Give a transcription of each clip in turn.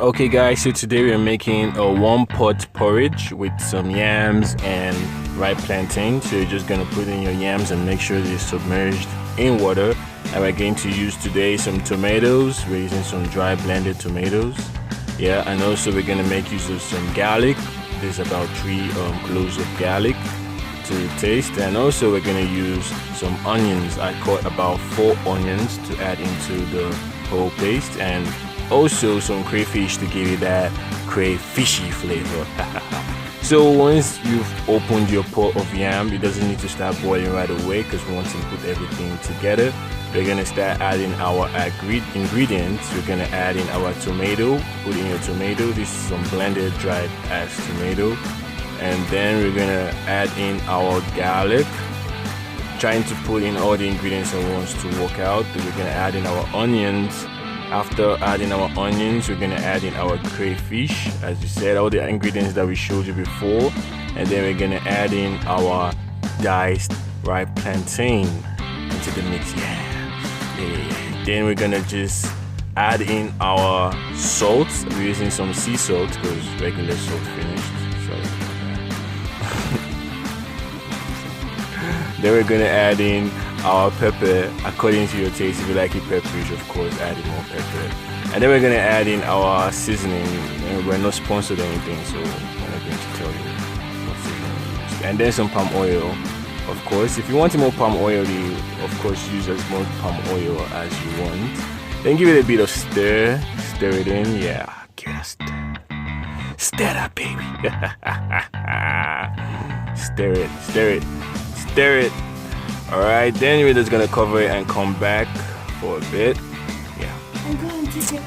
Okay guys, so today we're making a one pot porridge with some yams and ripe plantain. So you're just gonna put in your yams and make sure they're submerged in water. And we're going to use today some tomatoes. We're using some dry blended tomatoes. Yeah, and also we're gonna make use of some garlic. There's about 3 cloves of garlic to taste, and also we're gonna use some onions. I cut about 4 onions to add into the whole paste, and also some crayfish to give it that crayfishy flavor. So once you've opened your pot of yam, it doesn't need to start boiling right away because we want to put everything together. We're gonna start adding our ingredients. We're gonna add in our tomato. Put in your tomato. This is some blended dried as tomato, and then we're gonna add in our garlic. Trying to put in all the ingredients at once to work out. Then we're gonna add in our onions. After adding our onions, we're gonna add in our crayfish, as you said, all the ingredients that we showed you before, and then we're gonna add in our diced ripe plantain into the mix. Yeah. Then we're gonna just add in our salt. We're using some sea salt because regular salt finished. So then we're gonna add in our pepper according to your taste. If you like it pepperish, of course, add in more pepper. And then we're gonna add in our seasoning. We're not sponsored or anything, so we're not going to tell you what seasoning we use. And then some palm oil, of course. If you want more palm oil, you of course use as much palm oil as you want. Then give it a bit of stir it in. Yeah, give it a stir. Stir that baby. Stir it. Alright, then we're just gonna cover it and come back for a bit. Yeah. I'm going to take a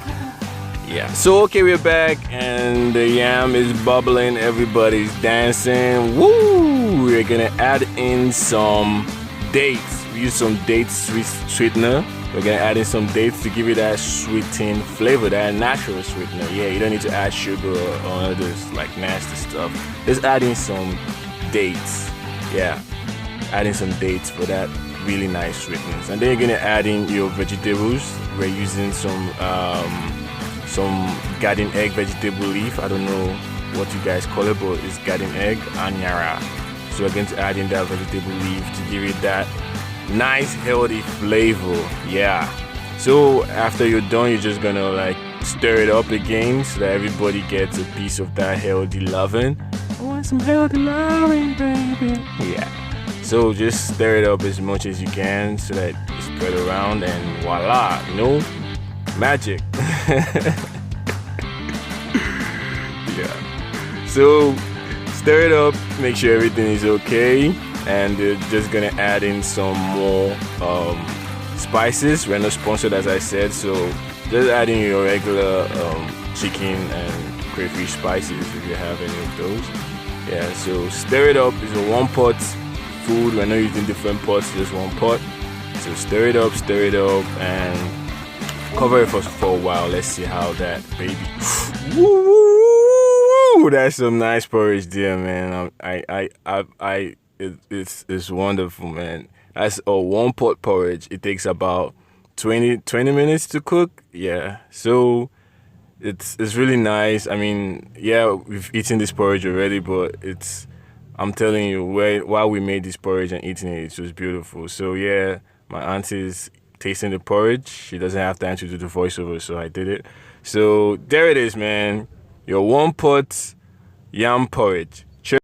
Yeah. So okay, we're back and the yam is bubbling, everybody's dancing. Woo! We're gonna add in some dates. We use some dates sweetener. We're gonna add in some dates to give it that sweetened flavor, that natural sweetener. Yeah, you don't need to add sugar or other like nasty stuff. Just add in some dates. Yeah. Adding some dates for that really nice sweetness, and then you're gonna add in your vegetables. We're using some garden egg vegetable leaf. I don't know what you guys call it, but it's garden egg anyara. So we're going to add in that vegetable leaf to give it that nice healthy flavor. Yeah. So after you're done, you're just gonna like stir it up again so that everybody gets a piece of that healthy loving. I want some healthy loving, baby. Yeah. So just stir it up as much as you can so that it's spread around, and voila, magic. Yeah. So stir it up, make sure everything is okay, and just gonna add in some more spices. We're not sponsored, as I said, so just add in your regular chicken and crayfish spices if you have any of those. Yeah. So stir it up. It's a one pot food. We're not using different pots, just one pot. So stir it up and cover it for a while. Let's see how that baby. Woo! That's some nice porridge there, man. It's wonderful, man. That's a one pot porridge. It takes about 20 minutes to cook. Yeah. So it's really nice. I mean, yeah, we've eaten this porridge already, but I'm telling you, while we made this porridge and eating it, it was beautiful. So yeah, my auntie's tasting the porridge. She doesn't have time to do the voiceover, so I did it. So there it is, man. Your one pot yam porridge.